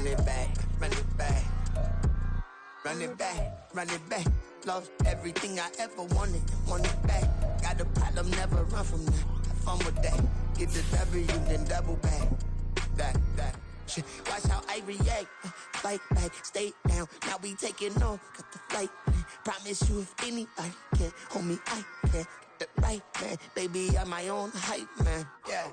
run it back, run it back. Run it back, run it back. Lost everything I ever wanted, want it back. Got a problem, never run from that. Have fun with that. Get the W, then double back. That shit. Watch how I react. Fight back, stay down. Now we taking off, got the flight. Promise you if anybody can hold me, I can. Get the right man, baby, I'm my own hype man. Yeah.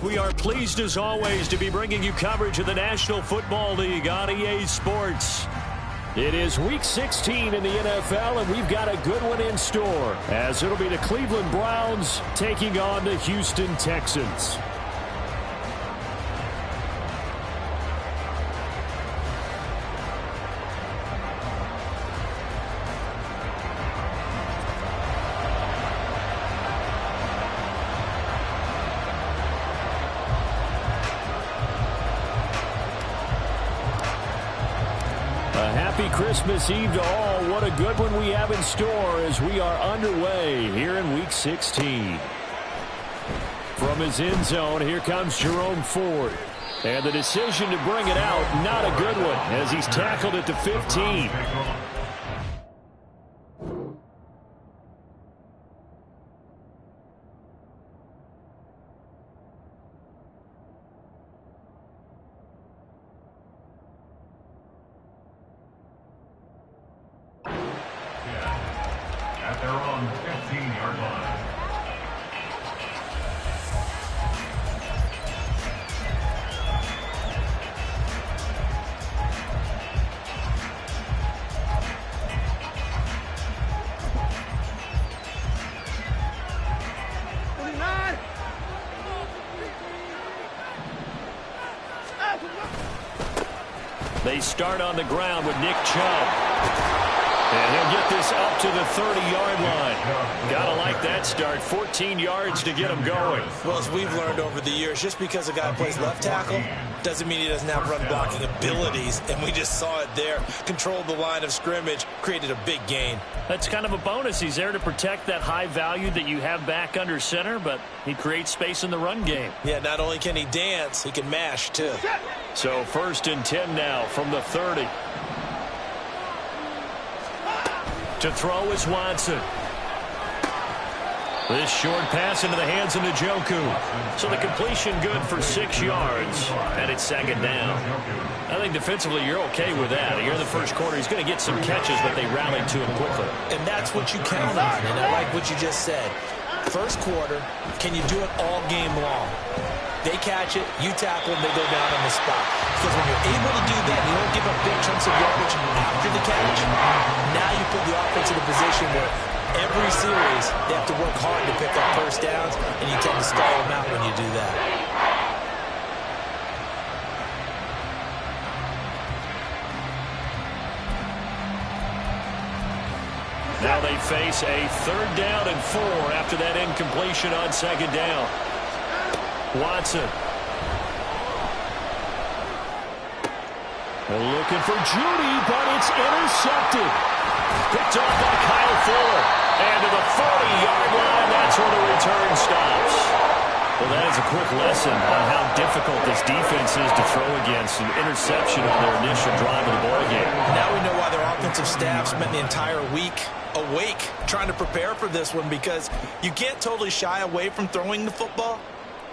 We are pleased as always to be bringing you coverage of the National Football League on EA Sports. It is Week 16 in the NFL, and we've got a good one in store, as it'll be the Cleveland Browns taking on the Houston Texans. Christmas Eve to all. What a good one we have in store as we are underway here in Week 16. From his end zone, here comes Jerome Ford. And the decision to bring it out, not a good one, as he's tackled at the 15. They start on the ground with Nick Chubb. And he'll get this up to the 30-yard line. Gotta like that start. 14 yards to get him going. Well, as we've learned over the years, just because a guy plays left tackle doesn't mean he doesn't have run blocking abilities. And we just saw it there. Controlled the line of scrimmage, created a big gain. That's kind of a bonus. He's there to protect that high value that you have back under center, but he creates space in the run game. Yeah, not only can he dance, he can mash, too. So 1st and 10 now from the 30. To throw is Watson. This short pass into the hands of Njoku. So the completion good for 6 yards, and it's 2nd down. I think defensively you're okay with that. Here in the first quarter, he's going to get some catches, but they rallied to him quickly. And that's what you count on, and I like what you just said. First quarter, can you do it all game long? They catch it, you tackle them, they go down on the spot. Because when you're able to do that, you don't give up big chunks of yardage after the catch, now you put the offense in a position where every series they have to work hard to pick up first downs, and you tend to stall them out when you do that. Now they face a 3rd down and 4 after that incompletion on 2nd down. Watson. Looking for Judy, but it's intercepted. Picked off by Kyle Fuller. And to the 40-yard line, that's where the return stops. Well, that is a quick lesson on how difficult this defense is to throw against. An interception on their initial drive of the ball game. Now we know why their offensive staff spent the entire week awake trying to prepare for this one, because you can't totally shy away from throwing the football.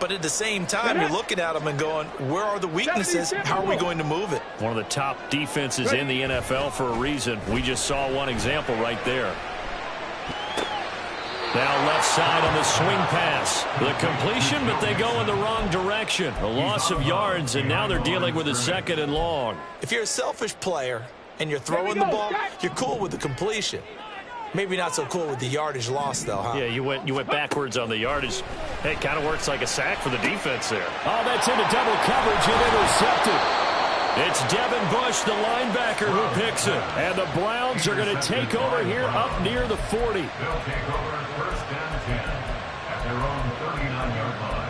But at the same time, you're looking at them and going, where are the weaknesses? How are we going to move it? One of the top defenses in the NFL for a reason. We just saw one example right there. Now left side on the swing pass. The completion, but they go in the wrong direction. A loss of yards, and now they're dealing with a 2nd and long. If you're a selfish player and you're throwing the ball, you're cool with the completion. Maybe not so cool with the yardage loss, though, huh? Yeah, you went backwards on the yardage. Hey, it kind of works like a sack for the defense there. Oh, that's into double coverage and intercepted. It's Devin Bush, the linebacker, who picks it. And the Browns are going to take over here up near the 40. They'll take over 1st and 10 at their own 39-yard line.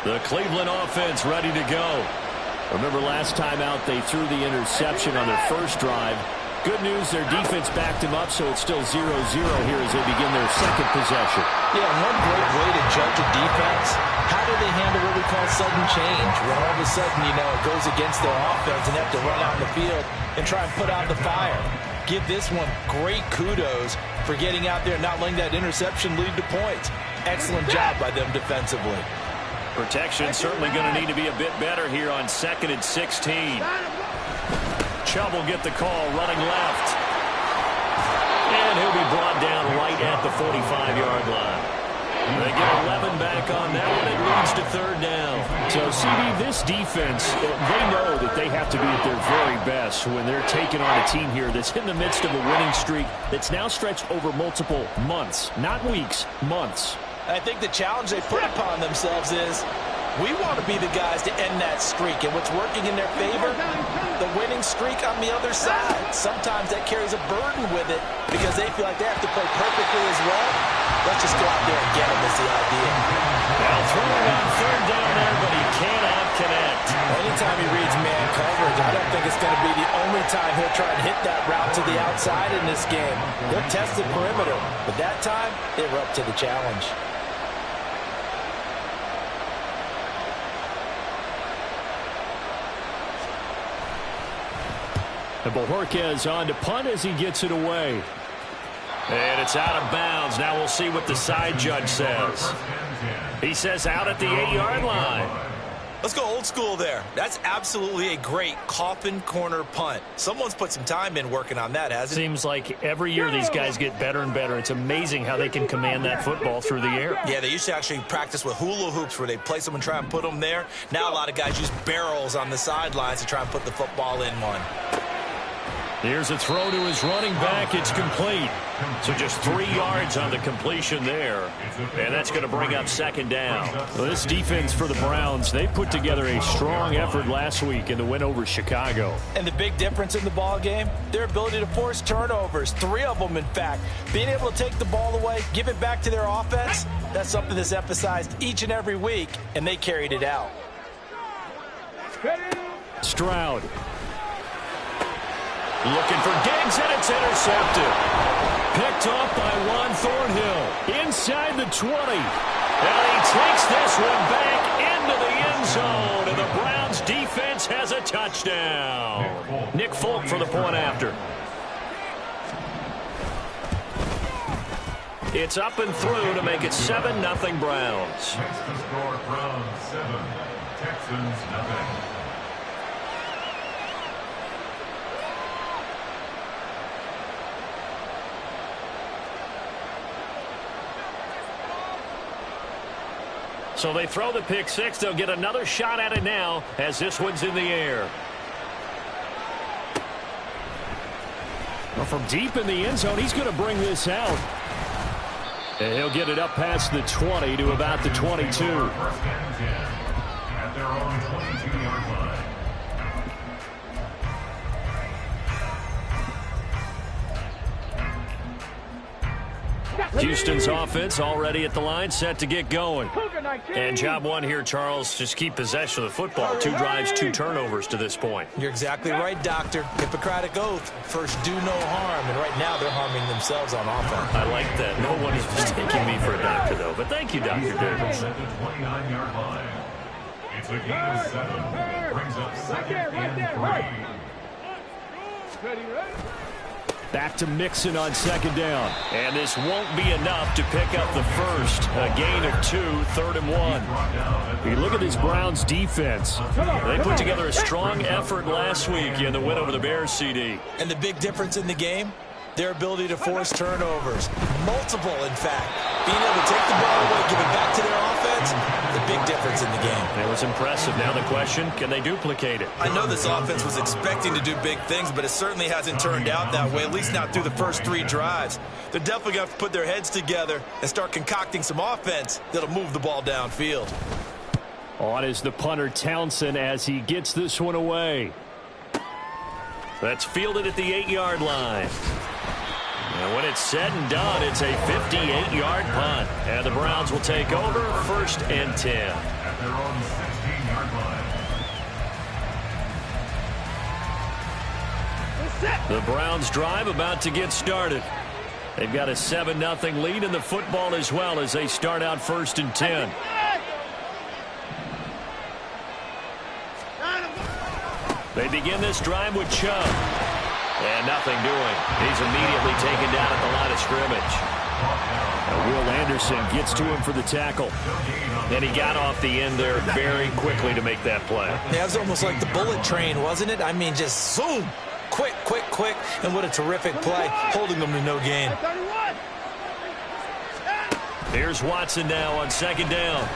The Cleveland offense ready to go. Remember last time out they threw the interception on their first drive. Good news, their defense backed him up, so it's still 0-0 here as they begin their second possession. Yeah, one great way to judge a defense, how do they handle what we call sudden change? When all of a sudden, it goes against their offense and they have to run out in the field and try and put out the fire. Give this one great kudos for getting out there and not letting that interception lead to points. Excellent job by them defensively. Protection certainly going to need to be a bit better here on 2nd and 16. Chubb will get the call running left. And he'll be brought down right at the 45-yard line. They get 11 back on that one. It leads to 3rd down. So, CD, this defense, they know that they have to be at their very best when they're taking on a team here that's in the midst of a winning streak that's now stretched over multiple months. Not weeks, months. I think the challenge they put upon themselves is we want to be the guys to end that streak. And what's working in their favor? The winning streak on the other side. Sometimes that carries a burden with it because they feel like they have to play perfectly as well. Let's just go out there and get them is the idea. Well, throwing on 3rd down there, but he cannot connect. Anytime he reads man coverage, I don't think it's going to be the only time he'll try and hit that route to the outside in this game. They'll test the perimeter, but that time they were up to the challenge. And Bojorquez on to punt as he gets it away. And it's out of bounds. Now we'll see what the side judge says. He says out at the 8-yard line. Let's go old school there. That's absolutely a great coffin corner punt. Someone's put some time in working on that, hasn't it? Seems like every year these guys get better and better. It's amazing how they can command that football through the air. Yeah, they used to actually practice with hula hoops where they place them and try and put them there. Now a lot of guys use barrels on the sidelines to try and put the football in one. Here's a throw to his running back. It's complete. So just 3 yards on the completion there. And that's going to bring up 2nd down. Well, this defense for the Browns, they put together a strong effort last week in the win over Chicago. And the big difference in the ball game, their ability to force turnovers. 3 of them, in fact. Being able to take the ball away, give it back to their offense, that's something that's emphasized each and every week, and they carried it out. Stroud. Looking for Diggs, and it's intercepted. Picked off by Juan Thornhill. Inside the 20. And he takes this one back into the end zone. And the Browns defense has a touchdown. Nick Folk for the point after. It's up and through to make it 7-0 Browns. Next to score, Browns 7, Texans nothing. So they throw the pick six. They'll get another shot at it now as this one's in the air. Well, from deep in the end zone, he's going to bring this out. And he'll get it up past the 20 to about the 22. First and 10 at their own 22-yard line. Houston's offense already at the line, set to get going. And job one here, Charles, just keep possession of the football. 2 drives, 2 turnovers to this point. You're exactly right, Doctor. Hippocratic oath. First, do no harm. And right now, they're harming themselves on offense. I like that. No one is mistaking me for a doctor, though. But thank you, Dr. Davis. At the 29-yard line. It's a gain of 7. Brings up 2nd and 3. Back to Mixon on 2nd down. And this won't be enough to pick up the first. A gain of 2, 3rd and 1. You look at this Browns defense. They put together a strong effort last week in the win over the Bears, CD. And the big difference in the game, their ability to force turnovers. Multiple, in fact. Being able to take the ball away, give it back to their offense, the big difference in the game. It was impressive. Now the question, can they duplicate it? I know this offense was expecting to do big things, but it certainly hasn't turned out that way, at least not through the first 3 drives. They're definitely going to have to put their heads together and start concocting some offense that'll move the ball downfield. On is the punter, Townsend, as he gets this one away. That's fielded at the 8-yard line. And when it's said and done, it's a 58-yard punt. And the Browns will take over 1st and 10. At their own 16-yard line. The Browns drive about to get started. They've got a 7-0 lead in the football as well as they start out 1st and 10. They begin this drive with Chubb. And nothing doing. He's immediately taken down at the line of scrimmage. Now Will Anderson gets to him for the tackle. And he got off the end there very quickly to make that play. Yeah, it was almost like the bullet train, wasn't it? I mean, just zoom. Quick, quick, quick. And what a terrific play, holding them to no gain. Here's Watson now on 2nd down.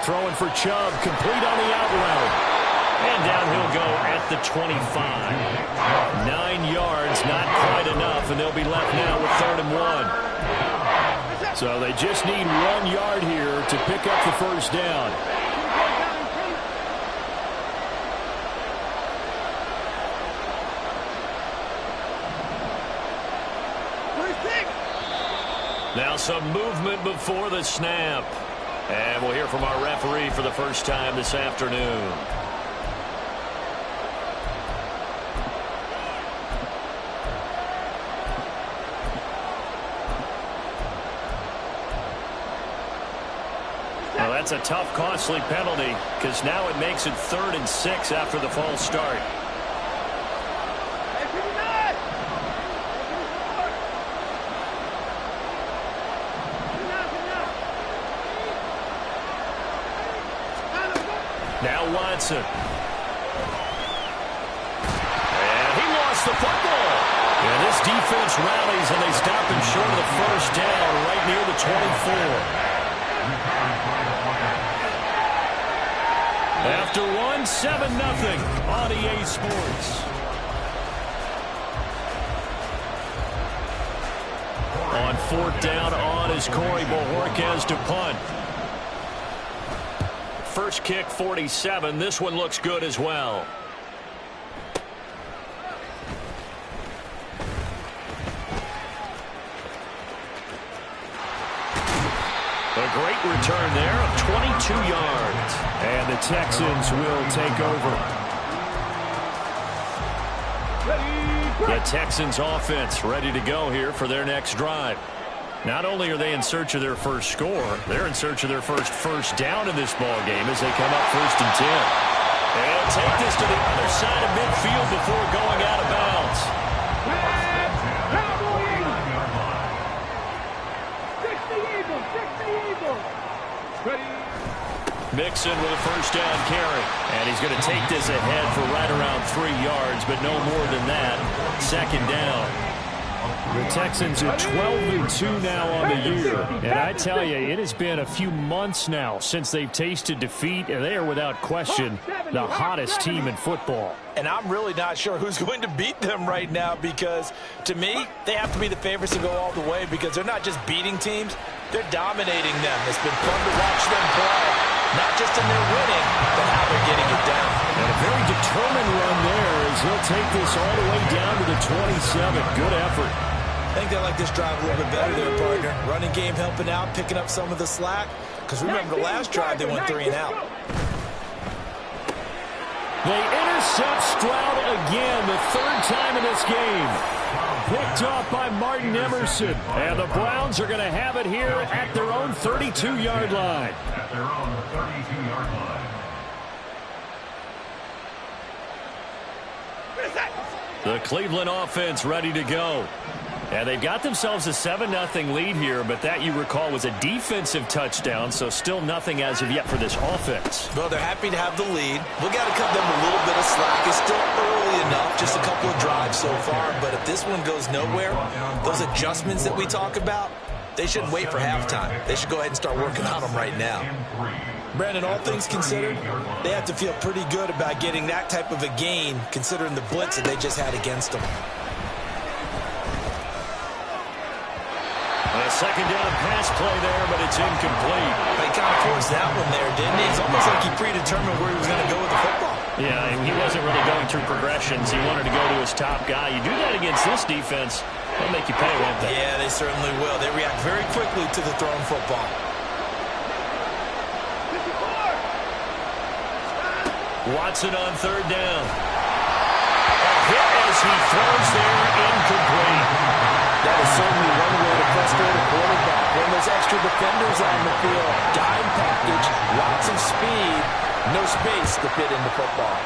Throwing for Chubb, complete on the out route. And down he'll go at the 25. 9 yards, not quite enough, and they'll be left now with 3rd and 1. So they just need 1 yard here to pick up the 1st down. Now some movement before the snap. And we'll hear from our referee for the first time this afternoon. Well, that's a tough, costly penalty because now it makes it 3rd and 6 after the false start. Now Watson. And he lost the football. And this defense rallies and they stop him short of the 1st down right near the 24. After 1, 7-0 on EA Sports. On 4th down on is Corey Bojorquez to punt. First kick, 47. This one looks good as well. A great return there of 22 yards. And the Texans will take over. The Texans offense ready to go here for their next drive. Not only are they in search of their first score, they're in search of their first down in this ball game as they come up 1st and 10. They'll take this to the other side of midfield before going out of bounds. Mixon with a 1st down carry. And he's going to take this ahead for right around 3 yards, but no more than that. 2nd down. The Texans are 12-2 now on the year. And I tell you, it has been a few months now since they've tasted defeat, and they are without question the hottest team in football. And I'm really not sure who's going to beat them right now because, to me, they have to be the favorites to go all the way because they're not just beating teams, they're dominating them. It's been fun to watch them play, not just in their winning, but how they're getting it down. And a very determined run there as he'll take this all the way down to the 27. Good effort. I think they like this drive a little bit better there, partner. Running game helping out, picking up some of the slack. Because remember, the last drive they went 3 and out. They intercept Stroud again, the 3rd time in this game. Picked off by Martin Emerson. And the Browns are going to have it here at their own 32-yard line. At their own 32-yard line. The Cleveland offense ready to go. And they've got themselves a 7-0 lead here, but that, you recall, was a defensive touchdown, so still nothing as of yet for this offense. Well, they're happy to have the lead. We've got to cut them a little bit of slack. It's still early enough, just a couple of drives so far, but if this one goes nowhere, those adjustments that we talk about, they shouldn't wait for halftime. They should go ahead and start working on them right now. Brandon, all things considered, they have to feel pretty good about getting that type of a gain, considering the blitz that they just had against them. A 2nd down pass play there, but it's incomplete. They kind of forced that one there, didn't he? It's almost like he predetermined where he was going to go with the football. Yeah, he wasn't really going through progressions. He wanted to go to his top guy. You do that against this defense, they'll make you pay, won't they? Yeah, they certainly will. They react very quickly to the thrown football. Watson on 3rd down. And hit as he throws there, incomplete. That is certainly one way to frustrate a quarterback. When there's extra defenders on the field, dime package, lots of speed, no space to fit into football.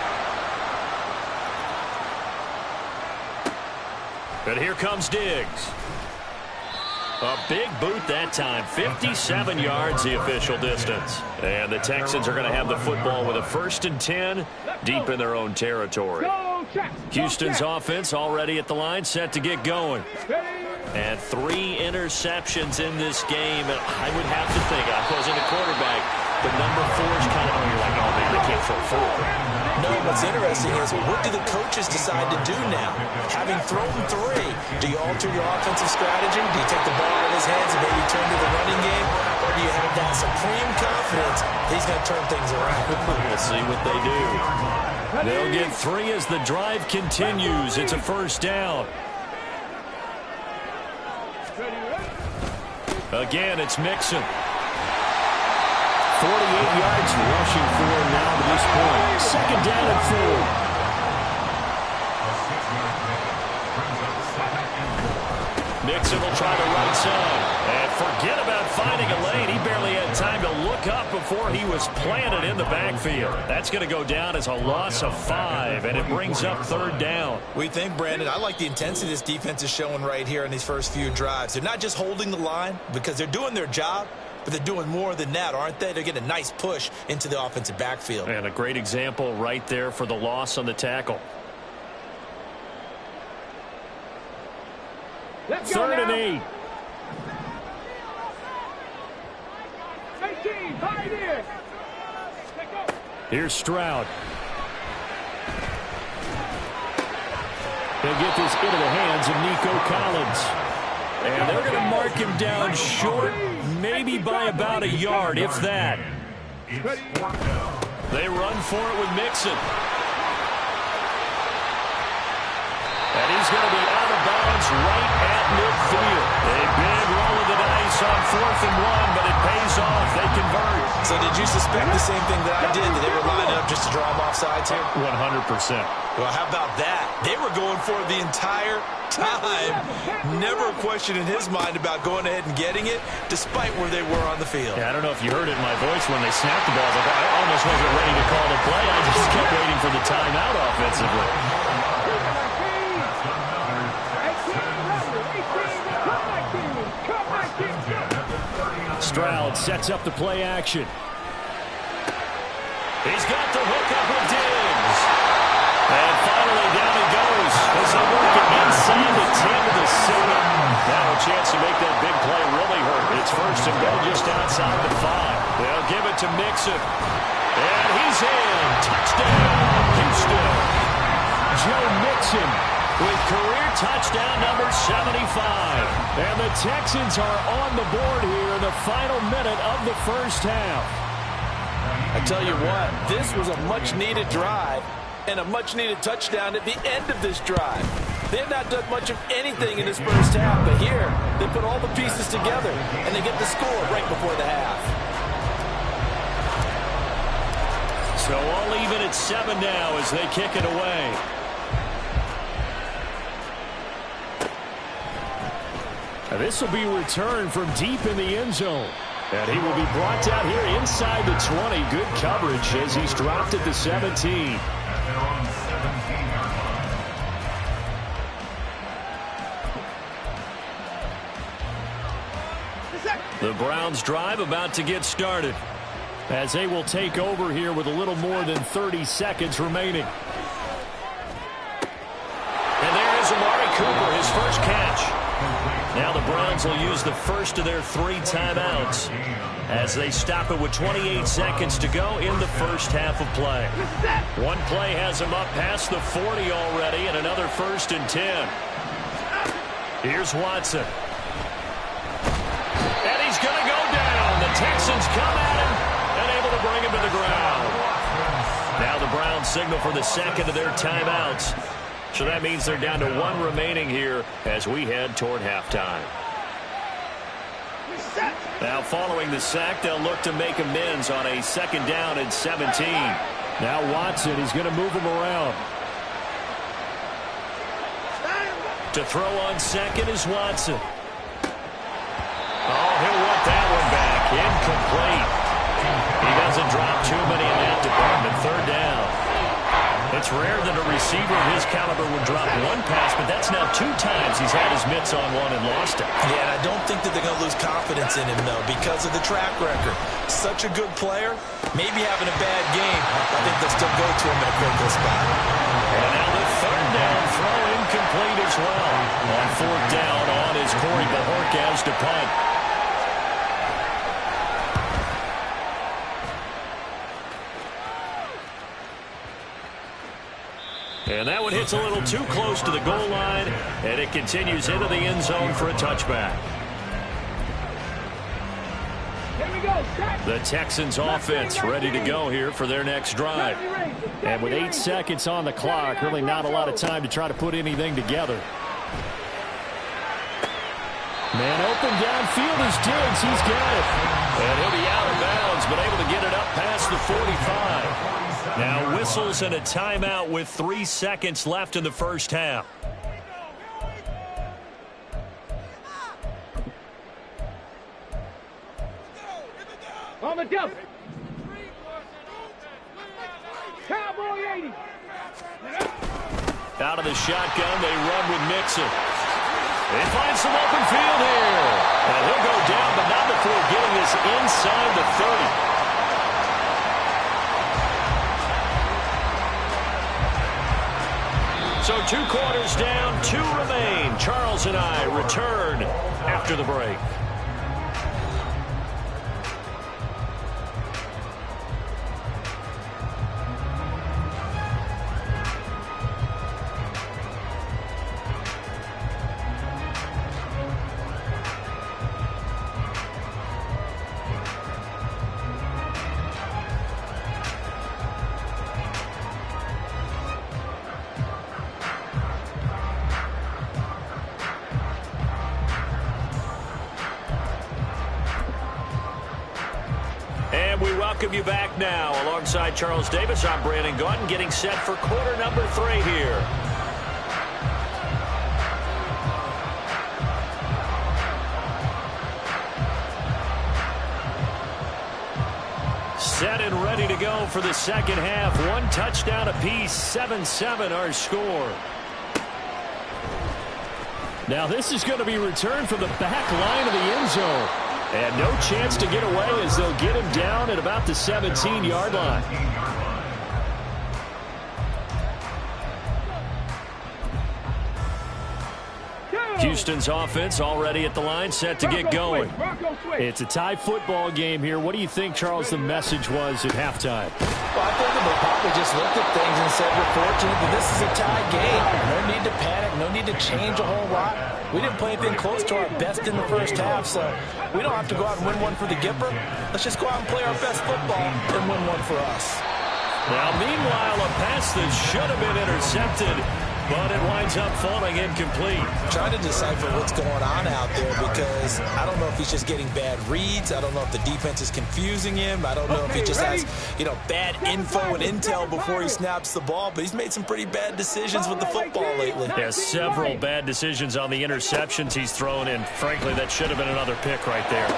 But here comes Diggs. A big boot that time. 57 yards the official distance. And the Texans are going to have the football with a 1st and 10 deep in their own territory. Houston's offense already at the line, set to get going. And 3 interceptions in this game. And I would have to think, I wasn't a quarterback, but number 4 is kind of, you're like, oh, man, they can't throw 4. No, what's interesting is what do the coaches decide to do now? Having thrown 3, do you alter your offensive strategy? Do you take the ball out of his hands and maybe turn to the running game? Or do you have that supreme confidence that he's going to turn things around? We'll see what they do. They'll get 3 as the drive continues. It's a 1st down. Again, it's Mixon. 48 yards rushing for him now to this point. 2nd down and 4. Mixon will try the right side. And forget about finding a lane. He barely had time to look up before he was planted in the backfield. That's going to go down as a loss of 5, and it brings up 3rd down. We think, Brandon, I like the intensity this defense is showing right here in these first few drives. They're not just holding the line because they're doing their job, but they're doing more than that, aren't they? They're getting a nice push into the offensive backfield. And a great example right there for the loss on the tackle. 3rd and 8. Here's Stroud. He'll get this into the hands of Nico Collins. And they're going to mark him down short, maybe by about a yard, if that. They run for it with Mixon. And he's going to be out of bounds right at midfield. A big roll of the dice on 4th and 1, but it pays off. They convert. So did you suspect the same thing that I did, that they were lining up just to draw him off sides here? 100%. Well, how about that? They were going for it the entire time. Never a question in his mind about going ahead and getting it, despite where they were on the field. Yeah, I don't know if you heard it in my voice when they snapped the ball. I almost wasn't ready to call the play. I just kept waiting for the timeout offensively. Stroud sets up the play action. He's got the hook up with Diggs. And finally down he goes as they work it inside the 10 to the 7. Now a chance to make that big play really hurt. It's 1st and goal just outside the 5. They'll give it to Mixon. And he's in. Touchdown, Houston. Joe Mixon with career touchdown number 75. And the Texans are on the board here in the final minute of the 1st half. I tell you what, this was a much-needed drive and a much-needed touchdown at the end of this drive. They have not done much of anything in this 1st half, but here they put all the pieces together and they get the score right before the half. So all even at 7 now as they kick it away. Now this will be returned from deep in the end zone. And he will be brought down here inside the 20. Good coverage as he's dropped at the 17. The Browns drive about to get started as they will take over here with a little more than 30 seconds remaining. And there is Amari Cooper, his first catch. Now the Browns will use the first of their 3 timeouts as they stop it with 28 seconds to go in the 1st half of play. One play has them up past the 40 already and another 1st and 10. Here's Watson. And he's going to go down. The Texans come at him and able to bring him to the ground. Now the Browns signal for the second of their timeouts. So that means they're down to 1 remaining here as we head toward halftime. Now following the sack, they'll look to make amends on a 2nd down and 17. Now Watson is going to move him around. To throw on second is Watson. Oh, he'll want that one back. Incomplete. He doesn't drop too many in that department. Third down. It's rare that a receiver of his caliber would drop one pass, but that's now 2 times he's had his mitts on one and lost it. Yeah, and I don't think that they're going to lose confidence in him, though, because of the track record. Such a good player, maybe having a bad game. I think they'll still go to him in a critical spot. And now the third down throw incomplete as well. On fourth down on is Corey Bojorquez to punt. And that one hits a little too close to the goal line, and it continues into the end zone for a touchback. The Texans offense ready to go here for their next drive. And with 8 seconds on the clock, really not a lot of time to try to put anything together. Man open downfield is Diggs. He's got it. And he'll be out of bounds, but able to get it up past the 45. Now whistles and a timeout with 3 seconds left in the first half. On the jump. Cowboy 80. Out of the shotgun, they run with Mixon. They find some open field here. And he'll go down, but not before getting this inside the 30. So 2 quarters down, 2 remain. Charles and I return after the break. Welcome you back now. Alongside Charles Davis, I'm Brandon Gaudin, getting set for quarter number 3 here. Set and ready to go for the second half. 1 touchdown apiece, 7-7 our score. Now this is going to be returned from the back line of the end zone. And no chance to get away as they'll get him down at about the 17-yard line. Houston's offense already at the line, set to get going. It's a tie football game here. What do you think, Charles, the message was at halftime? Well, I think they probably just looked at things and said, we're fortunate that this is a tie game. No need to panic, no need to change a whole lot. We didn't play anything close to our best in the first half, so we don't have to go out and win one for the Gipper. Let's just go out and play our best football and win one for us. Now, meanwhile, a pass that should have been intercepted, but it winds up falling incomplete. Trying to decipher what's going on out there because I don't know if he's just getting bad reads. I don't know if the defense is confusing him. I don't know if he just has, bad info and intel before he snaps the ball. But he's made some pretty bad decisions with the football lately. Yeah, several bad decisions on the interceptions he's thrown in. Frankly, that should have been another pick right there.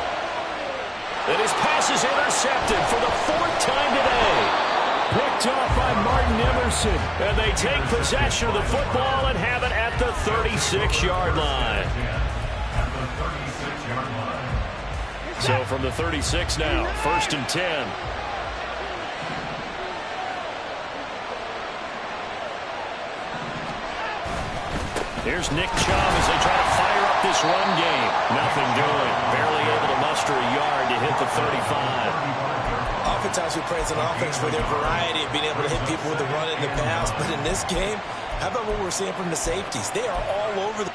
And his pass is intercepted for the 4th time today. Picked off by Martin Emerson. And they take possession of the football and have it at the 36-yard line. So from the 36 now, 1st and 10. Here's Nick Chubb as they try to fire up this run game. Nothing doing. Barely able to muster a yard to hit the 35. Oftentimes we praise an offense for their variety of being able to hit people with the run and the pass. But in this game, how about what we're seeing from the safeties? They are all over the...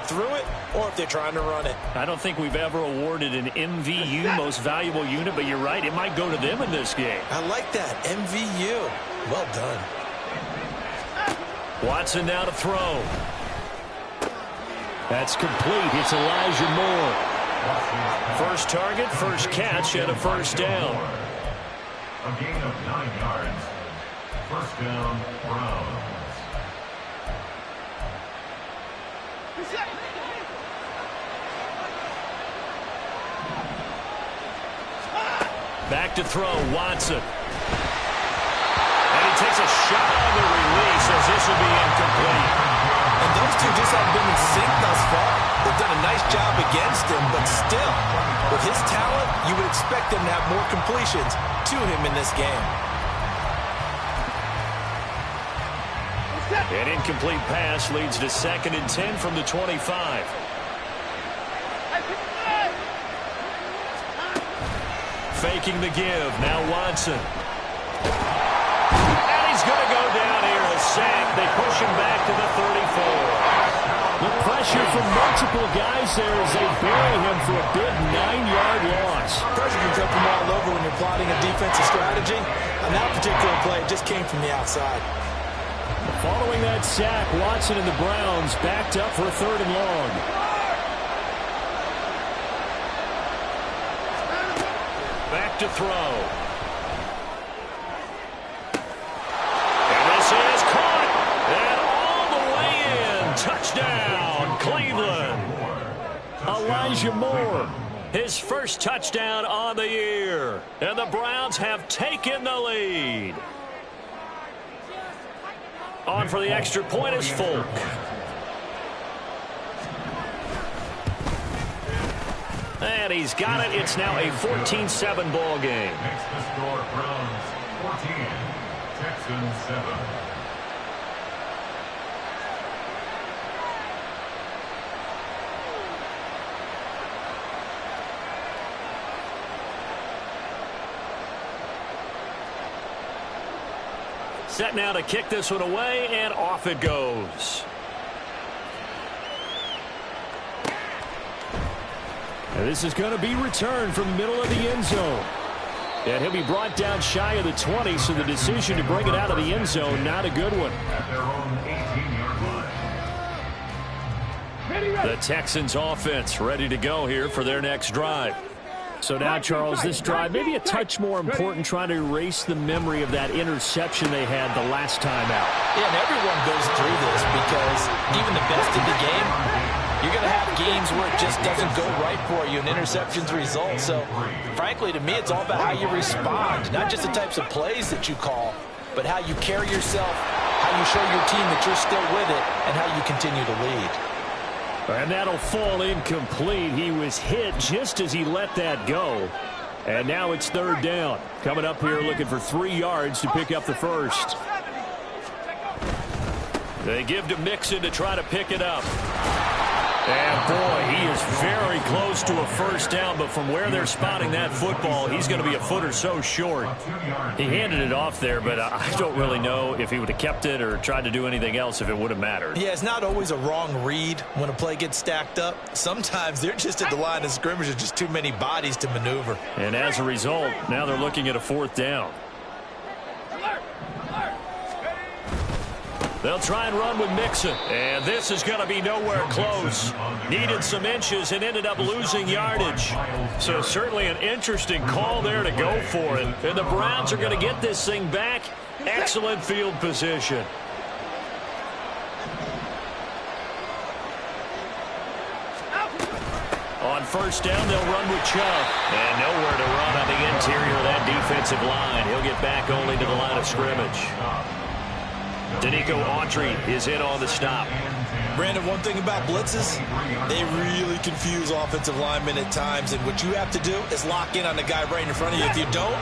through it, or if they're trying to run it. I don't think we've ever awarded an MVU, most valuable unit, but you're right, it might go to them in this game. I like that, MVU. Well done. Watson now to throw. That's complete. It's Elijah Moore. First target, first catch, and a first down. A gain of 9 yards. First down, Browns. Back to throw, Watson. And he takes a shot on the release as this will be incomplete. And those two just haven't been in sync thus far. They've done a nice job against him, but still, with his talent, you would expect them to have more completions to him in this game. An incomplete pass leads to 2nd and 10 from the 25. Faking the give. Now Watson. And he's going to go down here. A sack. They push him back to the 34. The pressure from multiple guys there as they bury him for a big 9-yard loss. Pressure can come from all over when you're plotting a defensive strategy. On that particular play, it just came from the outside. Following that sack, Watson and the Browns backed up for a 3rd and long. Back to throw. And this is caught. And all the way in. Touchdown, Cleveland. Elijah Moore. His first touchdown on the year. And the Browns have taken the lead. On for the extra point is Folk. And he's got it. It's now a 14-7 ball game. Makes the score Browns 14, Texans 7. Set now to kick this one away, and off it goes. And this is going to be returned from the middle of the end zone. And he'll be brought down shy of the 20, so the decision to bring it out of the end zone, not a good one. At their own 18-yard line. The Texans offense ready to go here for their next drive. So now, Charles, this drive maybe a touch more important, trying to erase the memory of that interception they had the last time out. Yeah, and everyone goes through this because even the best in the game, you're going to have games where it just doesn't go right for you, and interceptions result. So, frankly, to me, it's all about how you respond, not just the types of plays that you call, but how you carry yourself, how you show your team that you're still with it, and how you continue to lead. And that'll fall incomplete. He was hit just as he let that go. And now it's 3rd down. Coming up here looking for 3 yards to pick up the first. They give to Mixon to try to pick it up. And, boy, he is very close to a first down, but from where they're spotting that football, he's going to be a foot or so short. He handed it off there, but I don't really know if he would have kept it or tried to do anything else if it would have mattered. Yeah, it's not always a wrong read when a play gets stacked up. Sometimes they're just at the line of scrimmage. There's just too many bodies to maneuver. And as a result, now they're looking at a 4th down. They'll try and run with Mixon. And this is going to be nowhere close. Needed some inches and ended up losing yardage. So certainly an interesting call there to go for it. And the Browns are going to get this thing back. Excellent field position. On first down, they'll run with Chubb. And nowhere to run on the interior of that defensive line. He'll get back only to the line of scrimmage. Danico Autry is in on the stop. Brandon, one thing about blitzes, they really confuse offensive linemen at times, and what you have to do is lock in on the guy right in front of you. If you don't,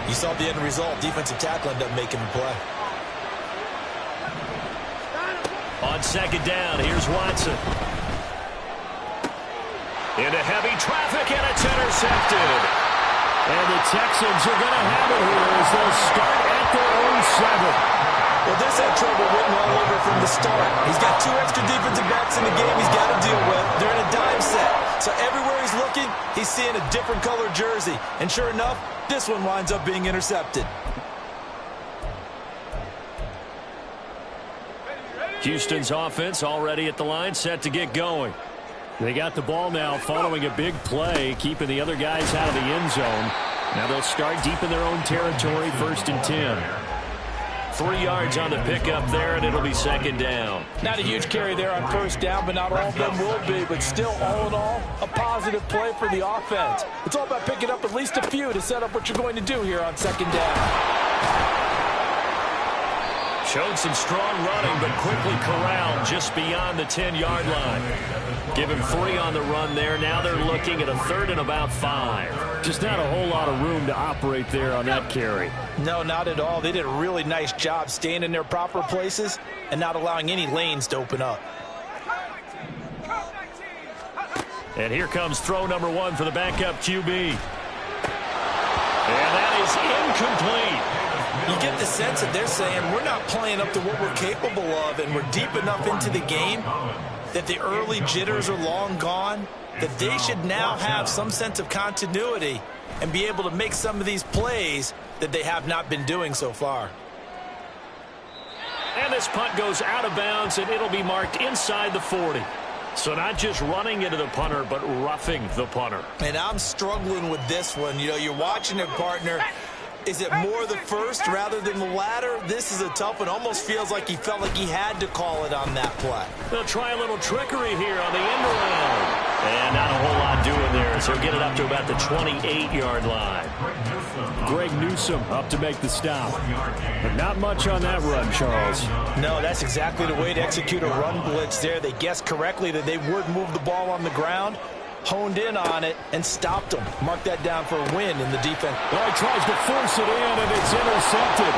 you saw the end result. Defensive tackle ended up making the play. On second down, here's Watson. Into heavy traffic, and it's intercepted. And the Texans are going to have it here as they'll start at their own 7. Well, this had trouble written all over from the start. He's got 2 extra defensive backs in the game he's got to deal with. They're in a dime set. So everywhere he's looking, he's seeing a different colored jersey. And sure enough, this one winds up being intercepted. Houston's offense already at the line, set to get going. They got the ball now following a big play, keeping the other guys out of the end zone. Now they'll start deep in their own territory, 1st and 10. 3 yards on the pickup there, and it'll be 2nd down. Not a huge carry there on 1st down, but not all of them will be. But still, all in all, a positive play for the offense. It's all about picking up at least a few to set up what you're going to do here on 2nd down. Showed some strong running, but quickly corralled just beyond the 10-yard line. Give him 3 on the run there. Now they're looking at a 3rd and about 5. Just not a whole lot of room to operate there on that carry. No, not at all. They did a really nice job staying in their proper places and not allowing any lanes to open up. And here comes throw number 1 for the backup QB. And that is incomplete. You get the sense that they're saying we're not playing up to what we're capable of, and we're deep enough into the game that the early jitters are long gone, that they should now have some sense of continuity and be able to make some of these plays that they have not been doing so far. And this punt goes out of bounds, and it'll be marked inside the 40. So not just running into the punter, but roughing the punter. And I'm struggling with this one. You know, you're watching it, partner. Is it more the first rather than the latter? This is a tough one. Almost feels like he felt like he had to call it on that play. They'll try a little trickery here on the end around. And not a whole lot doing there, so he'll get it up to about the 28-yard line. Greg Newsome up to make the stop. But not much on that run, Charles. No, that's exactly the way to execute a run blitz there. They guessed correctly that they would move the ball on the ground, honed in on it, and stopped them. Mark that down for a win in the defense. Well, he tries to force it in, and it's intercepted.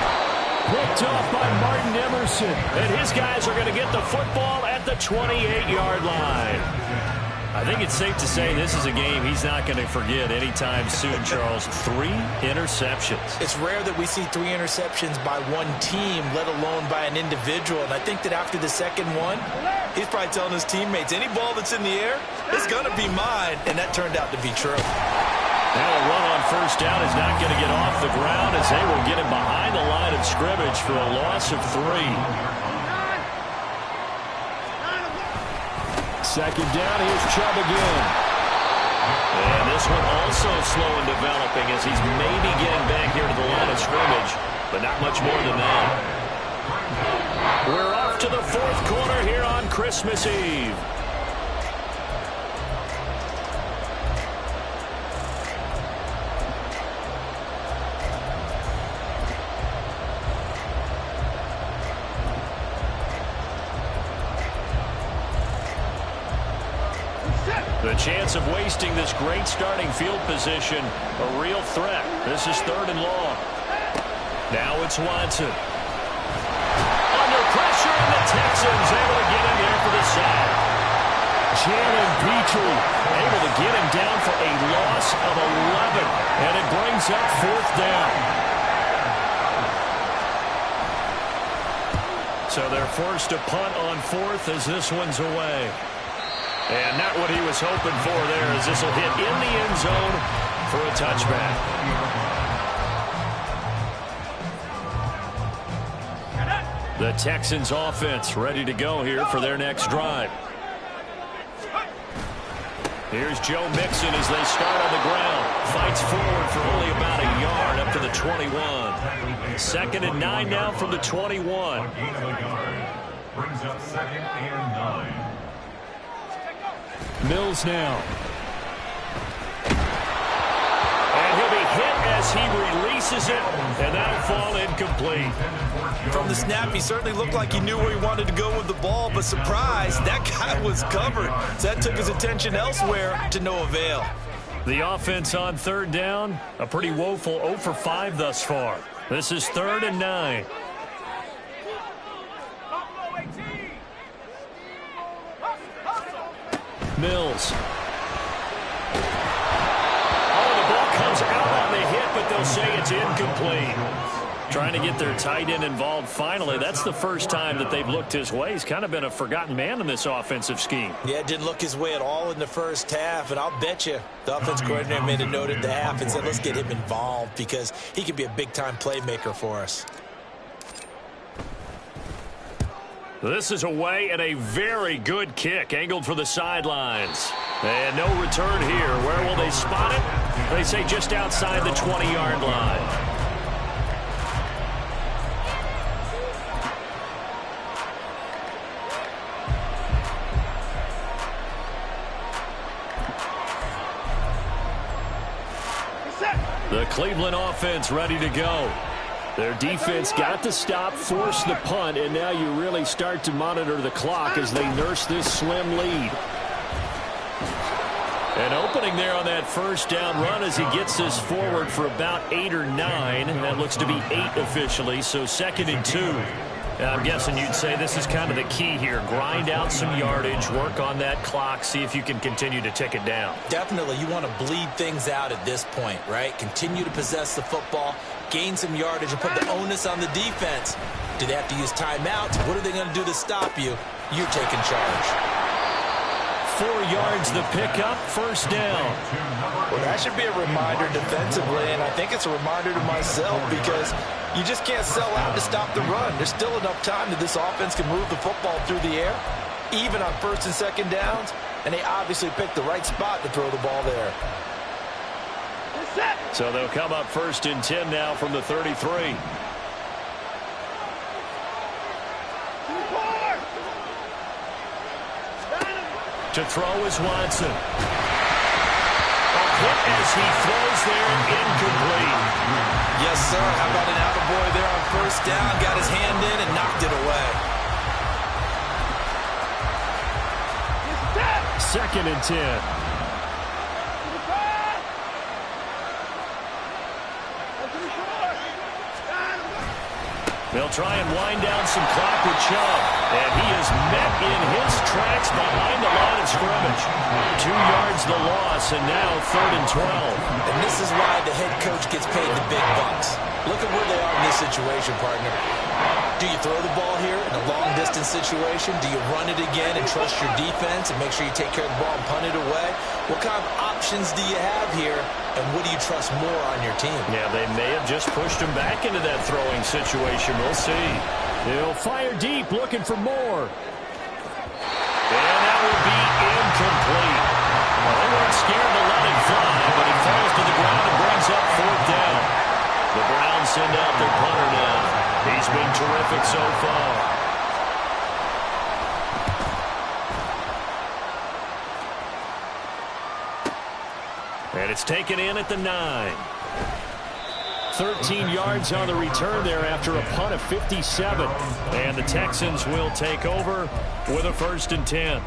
Picked off by Martin Emerson. And his guys are going to get the football at the 28-yard line. I think it's safe to say this is a game he's not going to forget anytime soon, Charles. 3 interceptions. It's rare that we see 3 interceptions by one team, let alone by an individual. And I think that after the second one, he's probably telling his teammates, any ball that's in the air, it's going to be mine. And that turned out to be true. Now a run on 1st down is not going to get off the ground as they will get him behind the line of scrimmage for a loss of 3. 2nd down, here's Chubb again. And this one also slow in developing as he's maybe getting back here to the line of scrimmage, but not much more than that. We're off to the 4th quarter here on Christmas Eve. The chance of wasting this great starting field position, a real threat. This is 3rd and long. Now it's Watson. Under pressure, and the Texans able to get him there for the sack. Jalen Petrie able to get him down for a loss of 11, and it brings up 4th down. So they're forced to punt on 4th as this one's away. And not what he was hoping for there, as this will hit in the end zone for a touchback. The Texans offense ready to go here for their next drive. Here's Joe Mixon as they start on the ground. Fights forward for only about a yard up to the 21. 2nd and 9 now from the 21. Brings up 2nd and 9. Mills now. And he'll be hit as he releases it, and that'll fall incomplete. From the snap, he certainly looked like he knew where he wanted to go with the ball, but surprise, that guy was covered. So that took his attention elsewhere to no avail. The offense on 3rd down, a pretty woeful 0 for 5 thus far. This is 3rd and 9. Mills. Oh, the ball comes out on the hit, but they'll say it's incomplete. Trying to get their tight end involved finally. That's the first time that they've looked his way. He's kind of been a forgotten man in this offensive scheme. Yeah, it didn't look his way at all in the first half, and I'll bet you the offense coordinator made a note at the half and said, let's get him involved because he could be a big-time playmaker for us. This is away and a very good kick angled for the sidelines. And no return here. Where will they spot it? They say just outside the 20-yard line. The Cleveland offense ready to go. Their defense got the stop, forced the punt, and now you really start to monitor the clock as they nurse this slim lead. An opening there on that first down run as he gets this forward for about 8 or 9. That looks to be 8 officially, so 2nd and 2. I'm guessing you'd say this is kind of the key here. Grind out some yardage, work on that clock, see if you can continue to tick it down. Definitely, you want to bleed things out at this point, right? Continue to possess the football, gain some yardage, and put the onus on the defense. Do they have to use timeouts? What are they going to do to stop you? You're taking charge. 4 yards the pickup, first down. Well, that should be a reminder defensively, and I think it's a reminder to myself because you just can't sell out to stop the run. There's still enough time that this offense can move the football through the air, even on 1st and 2nd downs, and they obviously picked the right spot to throw the ball there. So they'll come up 1st and 10 now from the 33. To throw is Watson. A hit as he throws there, incomplete. Yes, sir. How about an attaboy there on 1st down? Got his hand in and knocked it away. 2nd and 10. They'll try and wind down some clock with Chubb. And he is met in his tracks behind the line of scrimmage. 2 yards the loss, and now 3rd and 12. And this is why the head coach gets paid the big bucks. Look at where they are in this situation, partner. Do you throw the ball here in a long-distance situation? Do you run it again and trust your defense and make sure you take care of the ball and punt it away? What kind of options do you have here, and what do you trust more on your team? Yeah, they may have just pushed him back into that throwing situation. We'll see. He'll fire deep, looking for more. And that will be incomplete. Well, they weren't scared to let him fly, but he falls to the ground and brings up 4th down. The Browns send out their punter now. He's been terrific so far. And it's taken in at the 9. 13 yards on the return there after a punt of 57. And the Texans will take over with a 1st and 10.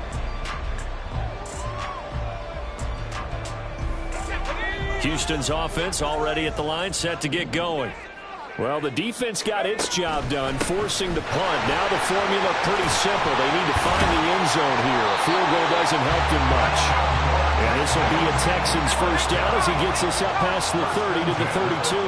Houston's offense already at the line, set to get going. Well, the defense got its job done, forcing the punt. Now the formula pretty simple. They need to find the end zone here. A field goal doesn't help them much. And this will be a Texans 1st down as he gets this up past the 30 to the 32.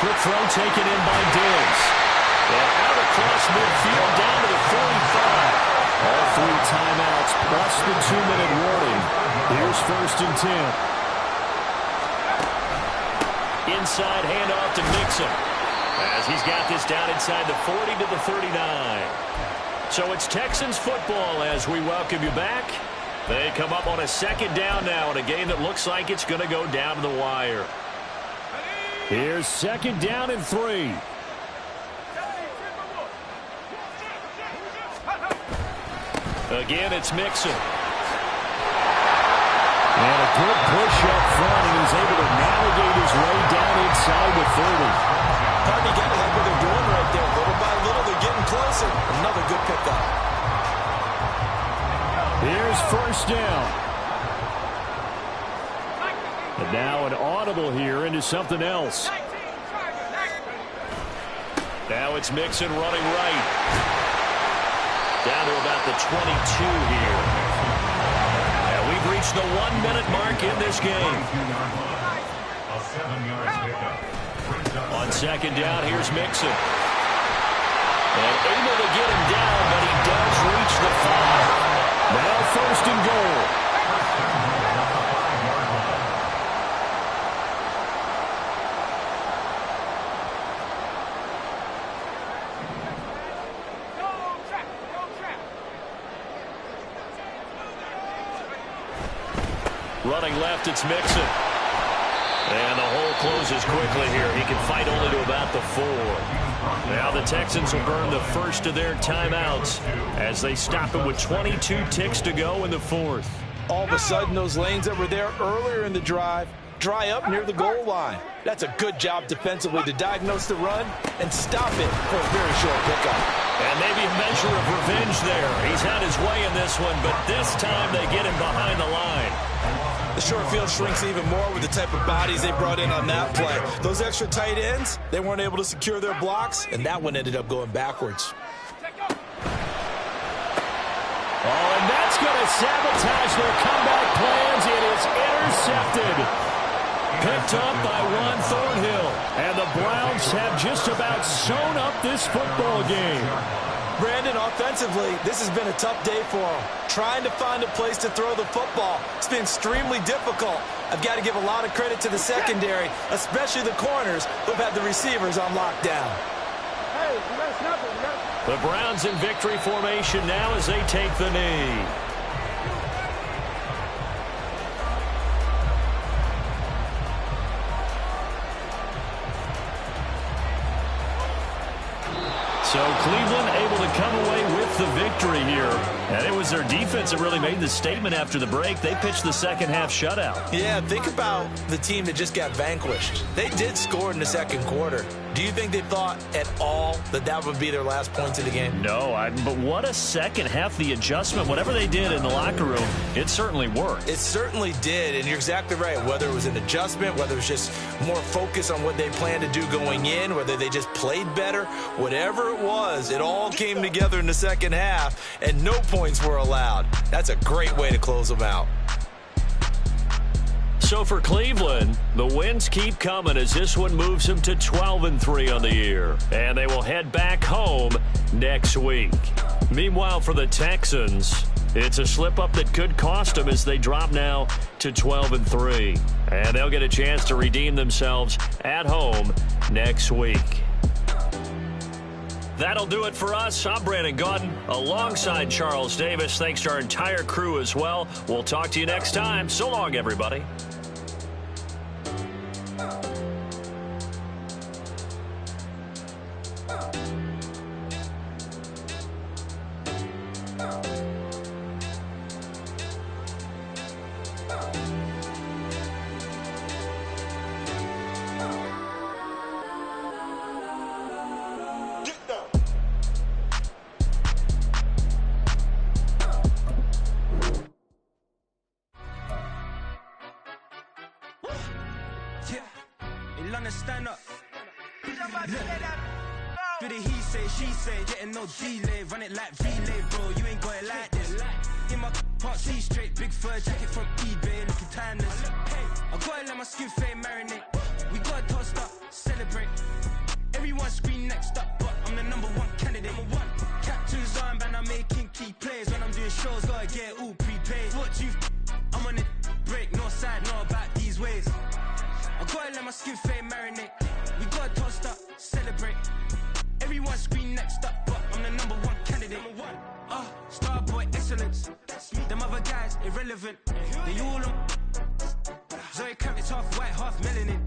Quick throw taken in by Diggs. And out across midfield down to the 45. All 3 timeouts plus the 2-minute warning. Here's 1st and 10. Inside handoff to Mixon. As he's got this down inside the 40 to the 39. So it's Texans football as we welcome you back. They come up on a 2nd down now in a game that looks like it's going to go down to the wire. Here's 2nd down and 3. Again, it's Mixon. And a good push up front, and he's able to navigate his way down inside the 30. Partner, you got to like what they're doing right there. Little by little, they're getting closer. Another good pickup. Here's 1st down. And now an audible here into something else. Now it's Mixon running right. Down to about the 22 here. And we've reached the 1-minute mark in this game. A 7-yard pickup. On 2nd down, here's Mixon. And able to get him down, but he does reach the 5. Now 1st and goal. Running left, it's Mixon. And the hole closes quickly here. He can fight only to about the 4. Now the Texans will burn the first of their timeouts as they stop him with 22 ticks to go in the 4th. All of a sudden, those lanes that were there earlier in the drive dry up near the goal line. That's a good job defensively to diagnose the run and stop it for a very short pickup. And maybe a measure of revenge there. He's had his way in this one, but this time they get him behind the line. The short field shrinks even more with the type of bodies they brought in on that play. Those extra tight ends, they weren't able to secure their blocks, and that one ended up going backwards. Oh, and that's going to sabotage their comeback plans. It is intercepted. Picked up by Juan Thornhill. And the Browns have just about sewn up this football game. Brandon, offensively, this has been a tough day for them. Trying to find a place to throw the football. It's been extremely difficult. I've got to give a lot of credit to the secondary, especially the corners who've had the receivers on lockdown. The Browns in victory formation now as they take the knee. So Cleveland able to come away with the victory here. And it was their defense that really made the statement after the break. They pitched the second half shutout. Yeah, think about the team that just got vanquished. They did score in the second quarter. Do you think they thought at all that that would be their last points of the game? No, but what a second half. The adjustment, whatever they did in the locker room, it certainly worked. It certainly did, and you're exactly right. Whether it was an adjustment, whether it was just more focus on what they planned to do going in, whether they just played better, whatever it was, it all came together in the second half, and no points were allowed. That's a great way to close them out. So for Cleveland, the wins keep coming as this one moves them to 12-3 on the year. And they will head back home next week. Meanwhile, for the Texans, it's a slip-up that could cost them as they drop now to 12-3. And they'll get a chance to redeem themselves at home next week. That'll do it for us. I'm Brandon Gaudin alongside Charles Davis. Thanks to our entire crew as well. We'll talk to you next time. So long, everybody. Stand up. Do the he say, she say, getting no delay. Run it like relay, bro. You ain't got it like this. In my part C straight, big fur jacket from eBay, looking timeless. I gotta let my skin fade marinate. We gotta toast up, celebrate. Everyone scream next up, but I'm the #1 candidate. Captain's armband, I'm making key plays. When I'm doing shows, gotta get all prepaid. What you? I'm on it, break, no side, no about these ways. I gotta let my skin fade marinate. We gotta toast up, celebrate. Everyone scream next up, but I'm the #1 candidate. Starboy excellence. Them other guys irrelevant. They all on. Zoe Kravitz half white, half melanin.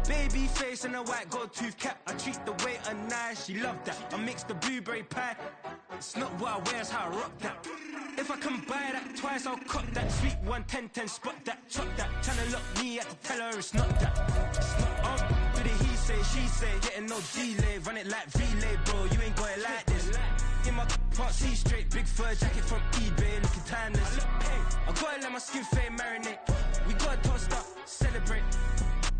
Baby face and a white gold tooth cap. I treat the waiter nice, she love that. I mix the blueberry pie. It's not what I wear, it's how I rock that. If I can buy that twice, I'll cop that. Sweet 110, spot that, chop that. Tryna lock me, I have to tell her it's not that. Do the he say, she say, getting no delay. Run it like relay, bro, you ain't got it like this. In my part C straight, big fur jacket from eBay, looking timeless. I gotta let my skin fade marinate. We gotta toast up, celebrate.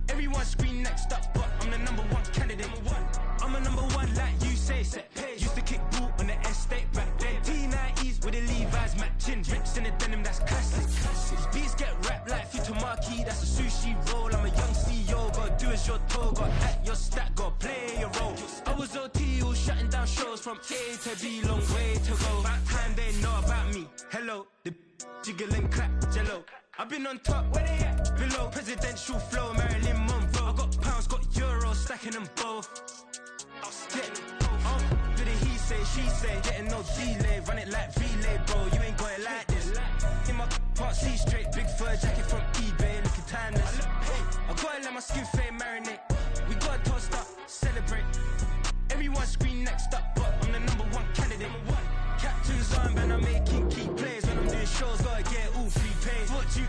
Everyone scream next up, but I'm the #1 candidate. I'm a #1 like you say, set pace. Used to kick boot on the estate back then. T90s with the Levi's matching. Rips in the denim, that's classic. These beats get wrapped like Futamaki, that's a sushi roll. I'm a young CEO, gotta do as you're told. Gotta act your stat, gotta play your role. I was OT, all shutting down shows from see, long way to go. About time they know about me. Hello, the jiggle and clap, jello. I've been on top, where they at? Below, presidential flow, Marilyn Monroe. I got pounds, got euros, stacking them both. Do the he say, she say, getting no delay. Run it like relay, bro, you ain't got it like this. In my part C straight, big fur jacket from eBay, looking timeless. I gotta let my skin fade marinate. We gotta toast up, celebrate. Everyone scream next up, but I'm the #1 candidate. Captain's arm, and I'm making key plays. When I'm doing shows, gotta get all free paid. What you,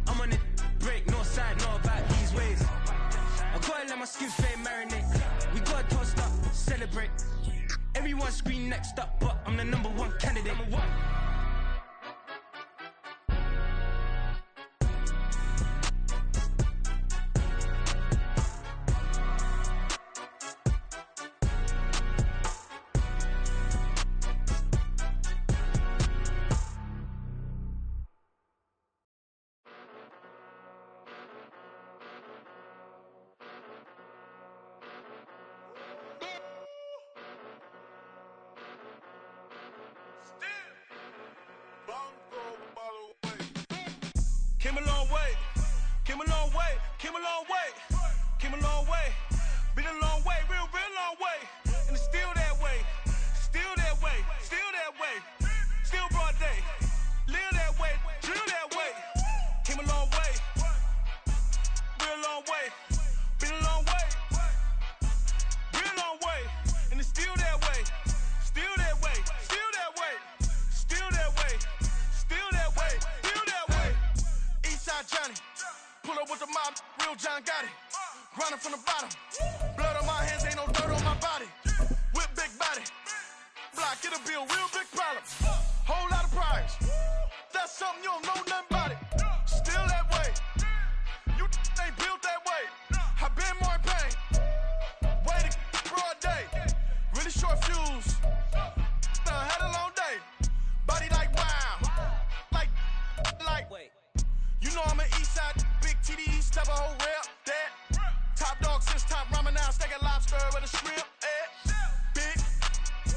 I'm on it, break, no side, know about these ways. I gotta let my skin fade marinate. We gotta toast up, celebrate. Everyone scream next up, but I'm the #1 candidate. Came a long way, came a long way, came a long way, came a long way, been a long way, real long way, and it's still that way, still that way, still that way, still broad day, live that way, drill that way, came a long way, real long way, been a long way, real long way, and it's still that way, still that way, still that way, still that way, still that way, still that way. Eastside Johnny, pull up with the mob, real John Gotti. Grinding from the bottom, blood on my hands, ain't no dirt on my body. With big body, block, it'll be a real big problem. Whole lot of prize, that's something you don't know nothing about it. Still that way, you ain't built that way. I been more in pain, way to broad day. Really short fuse, had a long day. Body like wow, like. Wait. You know I'm an Eastside, big TDE, step a whole rep, that. Top dog since top ramen now, steak a lobster with a shrimp, Big,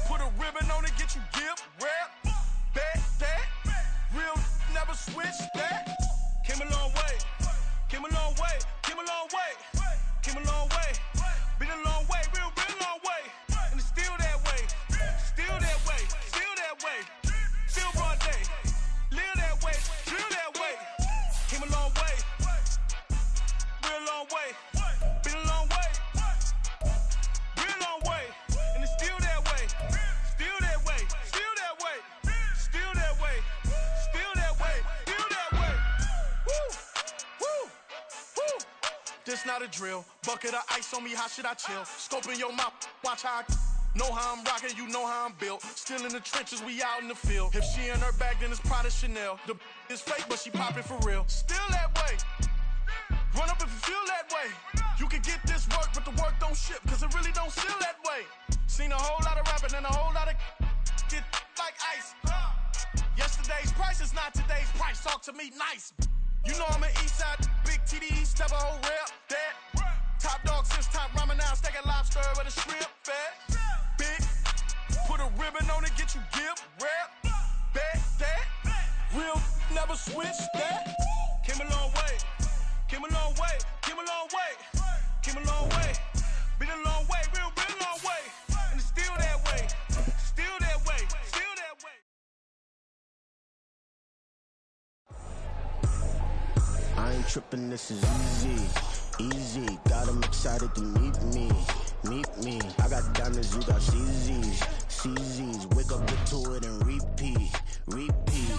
put a ribbon on it, get you give, rep, bet, that. Real, never switch, that. Came a long way, came a long way, came a long way, came a long way. Been a long way, real long way. And it's still that way, still that way, still that way. Still broad day, live that way, drill that way. Came a long way, real long way, been a long way, real long way, and it's still that way, still that way, still that way, still that way, still that way, still that way. Woo, woo, woo. This not a drill, bucket of ice on me, how should I chill? Scoping your mouth, watch how I know how I'm rocking, you know how I'm built. Still in the trenches, we out in the field. If she in her bag, then it's Prada Chanel. The is fake, but she poppin' for real. Still that way. Run up if you feel that way. You can get this work, but the work don't ship, cause it really don't feel that way. Seen a whole lot of rapping and a whole lot of get like ice. Yesterday's price is not today's price. Talk to me nice. You know I'm an Eastside, big TDE, step a whole rep, that. Top dog since top ramen now, steak a lobster with a shrimp, fat. Big, put a ribbon on it, get you give, rep, bet, that. Real, never switch, that. Came a long way, came a long way, came a long way, came a long way. Been a long way, real long way. And it's still that way, still that way, still that way. I ain't tripping, this is easy, easy. Got 'em excited to meet me, meet me. I got diamonds, you got CZs, CZs. Wake up, get to it and repeat, repeat.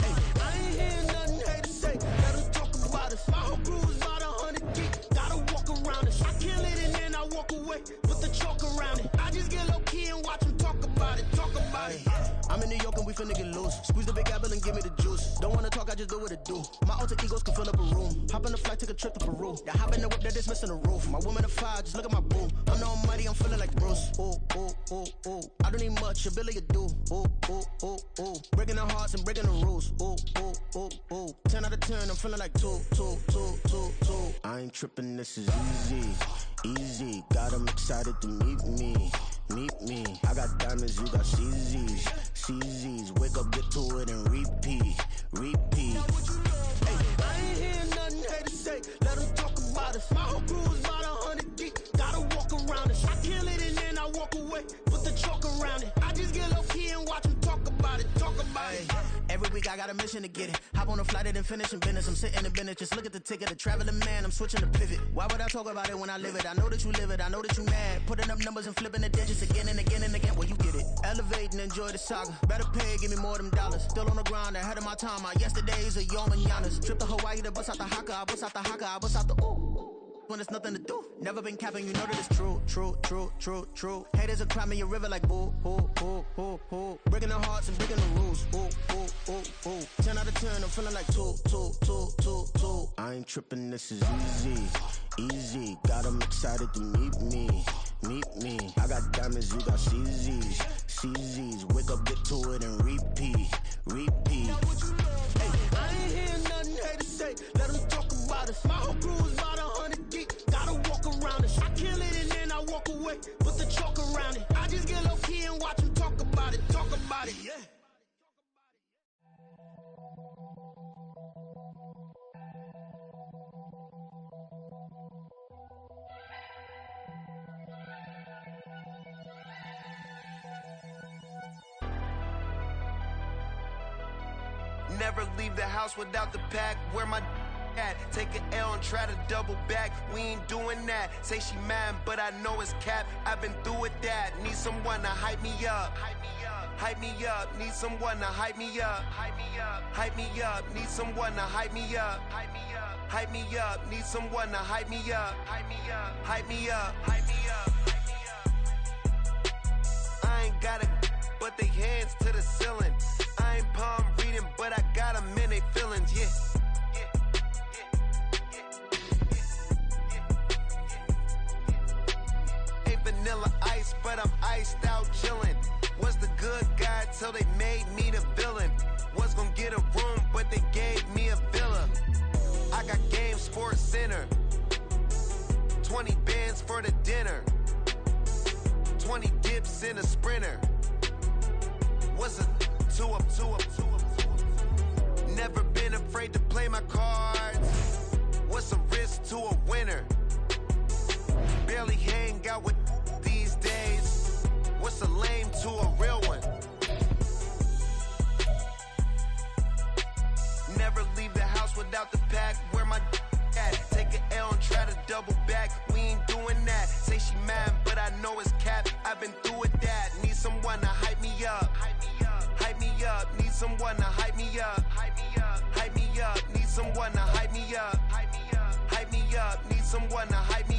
Hey, I ain't hearing nothing haters say. Let us talk about it. My whole crew is about 100 deep. Gotta walk around it. I kill it and then I walk away. Put the chalk around it. I just get low key and watch them talk about it. Talk about it. I'm in New York and we finna get loose. Squeeze the big apple and give me the juice. Don't wanna talk, I just do what it do. My alter egos can fill up a room. Hop on the flight, take a trip to Peru. Yeah, hop in the whip, that is missing the roof. My woman a fire, just look at my boo. I'm no almighty, I'm feeling like Bruce. Ooh, ooh, ooh, ooh. I don't need much, ability to do. Ooh, ooh, ooh, ooh. Breaking the hearts and breaking the rules. Ooh, ooh, ooh, ooh. 10 out of 10, I'm feeling like 2, 2, 2, 2, 2. I ain't tripping, this is easy, easy. Got 'em excited to meet me, meet me. I got diamonds, you got CZs, CZs. Wake up, get to it and repeat, repeat. Hey, I ain't hearing nothing haters say. Let them talk about us. My whole crew is about 100 deep. Gotta walk around it. I kill it and then I walk away. Put the chalk around it. I just get low key and watch them talk about it. Talk about it. Every week I got a mission to get it. Hop on a flight and then finish in business. I'm sitting in business. Just look at the ticket. A traveling man. I'm switching to pivot. Why would I talk about it when I live it? I know that you live it. I know that you mad. Putting up numbers and flipping the digits again and again and again. Well, you get it. Elevate and enjoy the saga. Better pay, give me more them dollars. Still on the grind, ahead of my time. My yesterdays are your mananas. Trip to Hawaii to bust out the haka. I bust out the haka. I bust out the ooh. When there's nothing to do. Never been capping, you know that it's true, true, true, true, true. Haters are climbing your river like boo, boo, boo, boo, boo. Breaking their hearts and breaking the rules. Ooh, ooh, ooh, ooh. 10 out of 10, I'm feeling like 2, 2, 2, 2, 2. I ain't tripping, this is easy, easy. Got 'em excited to meet me, meet me. I got diamonds, you got CZs, CZs. Wake up, get to it and repeat, repeat. Hey, I ain't hearing nothing haters say. Let them talk about us. My whole crew is about 100 deep. Gotta walk around it. I kill it and then I walk away. Put the chalk around it. I just get low key and watch them talk about it. Talk about it, yeah. Never leave the house without the pack. Where my at? Take an L and try to double back. We ain't doing that. Say she mad, but I know it's cap. I've been through with that. Need someone to hype me up. Hype me up. Hype me up. Need someone to hype me up. Hype me up. Hype me up. Need someone to hype me up. Hype me up. Hype me up. Need someone to hype me up. Hype me up. Hype me up. Hype me up. Hype me up. I ain't got it, but they hands to the ceiling. I ain't palm reading, but I got 'em in they feelings, yeah. Ain't vanilla ice, but I'm iced out chillin'. Was the good guy till they made me the villain. Was gonna get a room, but they gave me a villa. I got Game Sports Center. 20 bands for the dinner. 20 dips in a Sprinter. What's a two up? Never been afraid to play my cards. What's a risk to a winner? Barely hang out with these days. What's a lame to a real one? Never leave the house without the pack. Where my at? Take an L and try to double back. We ain't doing that. Say she mad, but I know it's cap. I've been through with that. Need someone to hype me up. Hype me up. Hype me up. Need someone to hype me up. Hype me up. Hype me up. Need someone to hype me up. Hype me up. Hype me up. Need someone to hype me